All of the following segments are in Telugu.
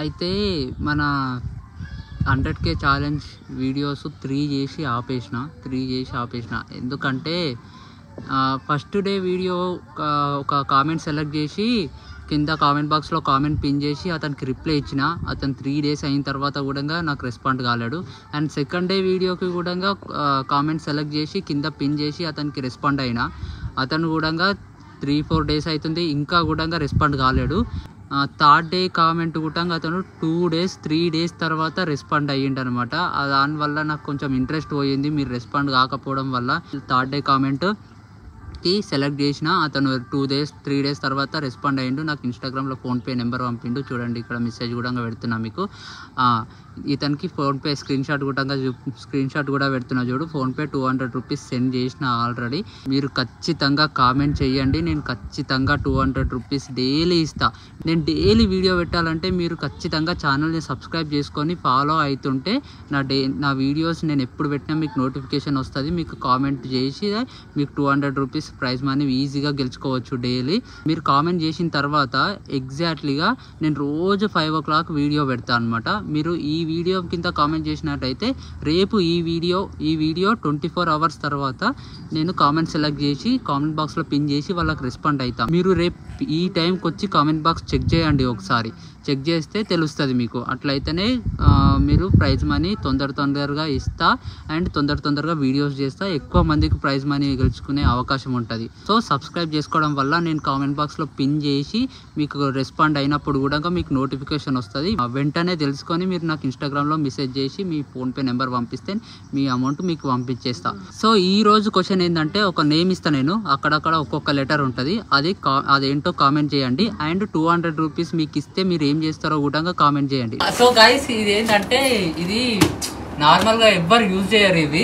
అయితే మన 100K ఛాలెంజ్ వీడియోస్ 3 చేసి ఆపేసిన ఎందుకంటే ఫస్ట్ డే వీడియో ఒక కామెంట్ సెలెక్ట్ చేసి కింద కామెంట్ బాక్స్లో కామెంట్ పిన్ చేసి అతనికి రిప్లై ఇచ్చిన. అతను 3 days అయిన తర్వాత కూడా నాకు రెస్పాండ్ కాలేడు. అండ్ సెకండ్ డే వీడియోకి కూడా కామెంట్ సెలెక్ట్ చేసి కింద పిన్ చేసి అతనికి రెస్పాండ్ అయినా. అతను కూడా 3-4 days అవుతుంది, ఇంకా కూడా రెస్పాండ్ కాలేడు. థర్డ్ డే కామెంట్ కూడా అతను 2-3 days తర్వాత రెస్పాండ్ అయ్యిండు అనమాట. దానివల్ల నాకు కొంచెం ఇంట్రెస్ట్ పోయింది మీరు రెస్పాండ్ కాకపోవడం వల్ల. థర్డ్ డే కామెంట్ సెలెక్ట్ చేసిన అతను 2-3 days తర్వాత రెస్పాండ్ అయ్యిండు. నాకు ఇన్స్టాగ్రామ్లో ఫోన్పే నెంబర్ పంపిండు, చూడండి ఇక్కడ మెసేజ్ కూడా పెడుతున్నా మీకు. ఇతనికి ఫోన్పే స్క్రీన్ షాట్ కూడా పెడుతున్నా చూడు. ఫోన్పే 200 రూపీస్ సెండ్ చేసిన ఆల్రెడీ. మీరు ఖచ్చితంగా కామెంట్ చేయండి, నేను ఖచ్చితంగా 200 రూపీస్ డైలీ ఇస్తా. నేను డైలీ వీడియో పెట్టాలంటే మీరు ఖచ్చితంగా ఛానల్ని సబ్స్క్రైబ్ చేసుకొని ఫాలో అవుతుంటే నా వీడియోస్ నేను ఎప్పుడు పెట్టినా మీకు నోటిఫికేషన్ వస్తుంది. మీకు కామెంట్ చేసి మీకు 200 రూపీస్ ప్రైజ్ మనీ ఈజీగా గెలుచుకోవచ్చు డైలీ. మీరు కామెంట్ చేసిన తర్వాత ఎగ్జాక్ట్లీగా నేను రోజు 5 o'clock వీడియో పెడతాను అనమాట. మీరు ఈ వీడియో కింద కామెంట్ చేసినట్టయితే రేపు ఈ వీడియో 24 hours తర్వాత నేను కామెంట్ సెలెక్ట్ చేసి కామెంట్ బాక్స్లో పిన్ చేసి వాళ్ళకి రెస్పాండ్ అవుతాను. మీరు రేపు ఈ టైంకి వచ్చి కామెంట్ బాక్స్ చెక్ చేయండి, ఒకసారి చెక్ చేస్తే తెలుస్తుంది మీకు. అట్లయితేనే మీరు ప్రైజ్ మనీ తొందరగా ఇస్తా అండ్ తొందరగా వీడియోస్ చేస్తా. ఎక్కువ మందికి ప్రైజ్ మనీ గెలుచుకునే అవకాశం ఉంటుంది. సో సబ్స్క్రైబ్ చేసుకోవడం వల్ల నేను కామెంట్ బాక్స్లో పిన్ చేసి మీకు రెస్పాండ్ అయినప్పుడు కూడా మీకు నోటిఫికేషన్ వస్తుంది. వెంటనే తెలుసుకొని మీరు నాకు ఇన్స్టాగ్రామ్లో మెసేజ్ చేసి మీ ఫోన్పే నెంబర్ పంపిస్తే మీ అమౌంట్ మీకు పంపించేస్తా. సో ఈ రోజు క్వశ్చన్ ఏంటంటే ఒక నేమ్ ఇస్తా నేను, అక్కడక్కడ ఒక్కొక్క లెటర్ ఉంటుంది, అదేంటో కామెంట్ చేయండి. అండ్ 200 రూపీస్ మీకు ఇస్తే మీరు ఏం చేస్తారో కూడా కామెంట్ చేయండి. సో గైస్ ఇది ఏంటంటే ఇది నార్మల్గా ఎవ్వరు యూజ్ చేయరు, ఇవి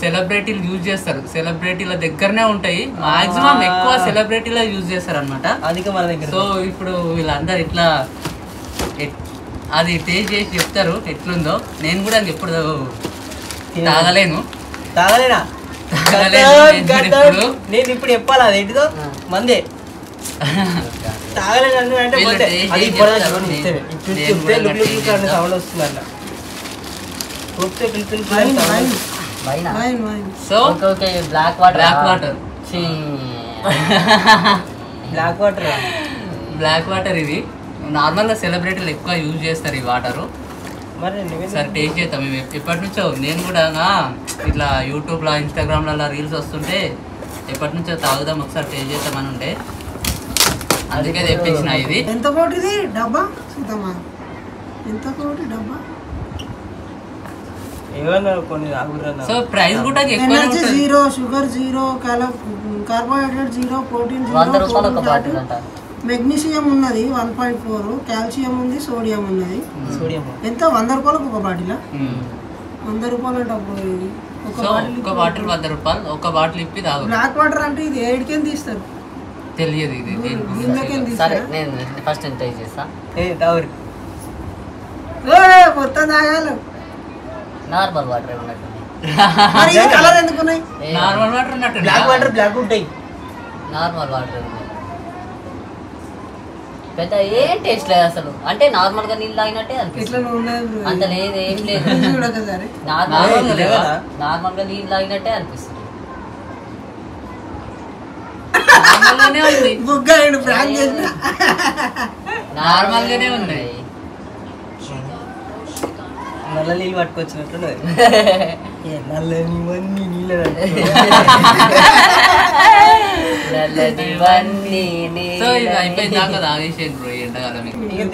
సెలబ్రిటీలు యూజ్ చేస్తారు. సెలబ్రిటీల దగ్గరనే ఉంటాయి, మాక్సిమం ఎక్కువ సెలబ్రిటీలో యూజ్ చేస్తారు అనమాట. సో ఇప్పుడు వీళ్ళందరూ ఇట్లా అది టేస్ట్ చేసి చెప్తారు ఎట్లుందో. నేను కూడా ఎప్పుడు తాగలేనా నేను ఇప్పుడు చెప్పాలి అదేంటిదో మందే తాగలేను అంటే సౌండ్ వస్తుందంట. సో బ్లాక్ వాటర్ ఇది నార్మల్గా సెలబ్రిటీలు ఎక్కువ యూజ్ చేస్తారు ఈ వాటరు. సరే టేస్ట్ చేద్దాం. మేము ఎప్పటి నుంచో నేను కూడా ఇట్లా యూట్యూబ్లో ఇన్స్టాగ్రామ్లో రీల్స్ వస్తుంటే ఎప్పటి నుంచో తాగుదాం ఒకసారి టేస్ట్ చేద్దామని ఉంటే అందుకే తెప్పించిన. ఇది ఎంత కోటిది డబ్బా సీతమ్మా, ఎంత కోటి డబ్బా. సో ప్రైస్ కూడా energy 0, sugar 0, carbohydrate 0, protein 0, magnesium ఉన్నది 1.4, కాల్షియం ఉంది, సోడియం ఉన్నది. ఎంత 100 రూపాయలకు ఒక బాటిల్? 100 రూపాయలు డబ్బు. ఒక బాటిల్ 100 రూపాయలు, ఒక బాటిల్ ఇప్పి తాగు. బ్లాక్ వాటర్ అంటే ఇది ఏడికేం తీస్తారు తెలియదు, ఇది ఫస్ట్ ట్రై చేస్తా. మొత్తం తాగాలి. నార్మల్ వాటర్ కలర్ ఎందుకున్నాయి? నార్మల్ వాటర్ ఉన్నట్టు బ్లాక్ ఉంటాయి. నార్మల్ వాటర్ పెద్ద ఏం టేస్ట్ లేదు అసలు. అంటే నార్మల్ గా నీళ్ళు తాగినట్టే అనిపిస్తుంది, అంత లేదు ఏం లేదు. నార్మల్ గా నీళ్ళు తాగినట్టే అనిపిస్తుంది. నార్మల్ గానే ఉంది. నల్ల నీళ్ళు పట్టుకొచ్చినట్టు నల్లని నీళ్ళు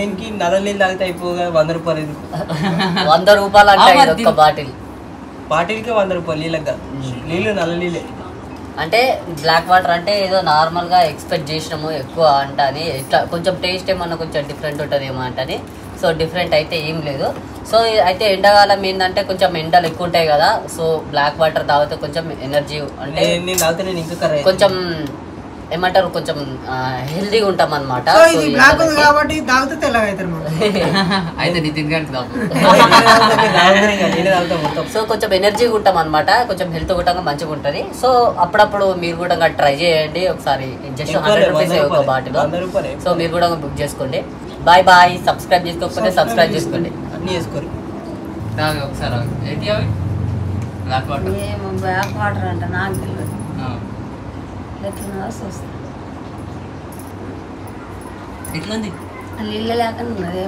దీనికి నల్ల నీళ్ళు తాగితే అయిపోగా 100 రూపాయలు. 100 రూపాయలు అంటే బాటిల్ బాటిల్కి 100 రూపాయలు. నీళ్ళగా నీళ్ళు నల్ల నీళ్ళే. అంటే బ్లాక్ వాటర్ అంటే ఏదో నార్మల్గా ఎక్స్పెక్ట్ చేసినాము ఎక్కువ అంట అని, ఇట్లా కొంచెం టేస్ట్ ఏమన్నా కొంచెం డిఫరెంట్ ఉంటుందేమో అంటని. సో డిఫరెంట్ అయితే ఏం లేదు. సో అయితే ఎండాకాలం ఏంటంటే కొంచెం ఎండలు ఎక్కువ ఉంటాయి కదా, సో బ్లాక్ వాటర్ తాగితే కొంచెం ఎనర్జీ అంటే కొంచెం ఏమంటారు కొంచెం హెల్దీగా ఉంటాం అనమాట. సో కొంచెం ఎనర్జీగా ఉంటాం అనమాట, కొంచెం హెల్త్ కూడా మంచిగా ఉంటుంది. సో అప్పుడప్పుడు మీరు కూడా ట్రై చేయండి ఒకసారి. జస్ట్ 100 రూపీస్ ఒక బాటిల్. సో మీరు కూడా బుక్ చేసుకోండి. Bye bye. సబ్స్క్రైబ్ చేసుకోకపోతే సబ్స్క్రైబ్ చేసుకోండి. అన్నీ చేసుకోరు. ఒకసారి ఏంటి అవి బ్లాక్ వాటర్ ఏమో బ్లాక్ వాటర్ అంట నాకు తెలియదు. ఎట్లా చూస్తా ఎట్లుంది నీళ్ళు లేకుండా ఉన్నది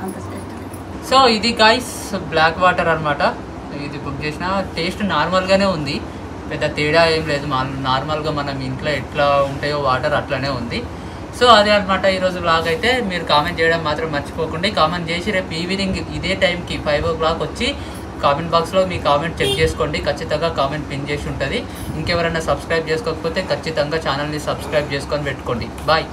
అంత సెట్. సో ఇది గైస్ బ్లాక్ వాటర్ అనమాట. ఇది బుక్ చేసిన టేస్ట్ నార్మల్గానే ఉంది, పెద్ద తేడా ఏం లేదు. నార్మల్గా మనం ఇంట్లో ఎట్లా ఉంటాయో వాటర్ అట్లానే ఉంది. సో అదే అనమాట ఈరోజు బ్లాగ్ అయితే. మీరు కామెంట్ చేయడం మాత్రం మర్చిపోకండి. కామెంట్ చేసి రేపు ఈవినింగ్ ఇదే టైంకి 5 o'clock వచ్చి కామెంట్ బాక్స్లో మీ కామెంట్ చెక్ చేసుకోండి. ఖచ్చితంగా కామెంట్ పిన్ చేసి ఉంటుంది. ఇంకెవరైనా సబ్స్క్రైబ్ చేసుకోకపోతే ఖచ్చితంగా ఛానల్ని సబ్స్క్రైబ్ చేసుకొని పెట్టుకోండి. బాయ్.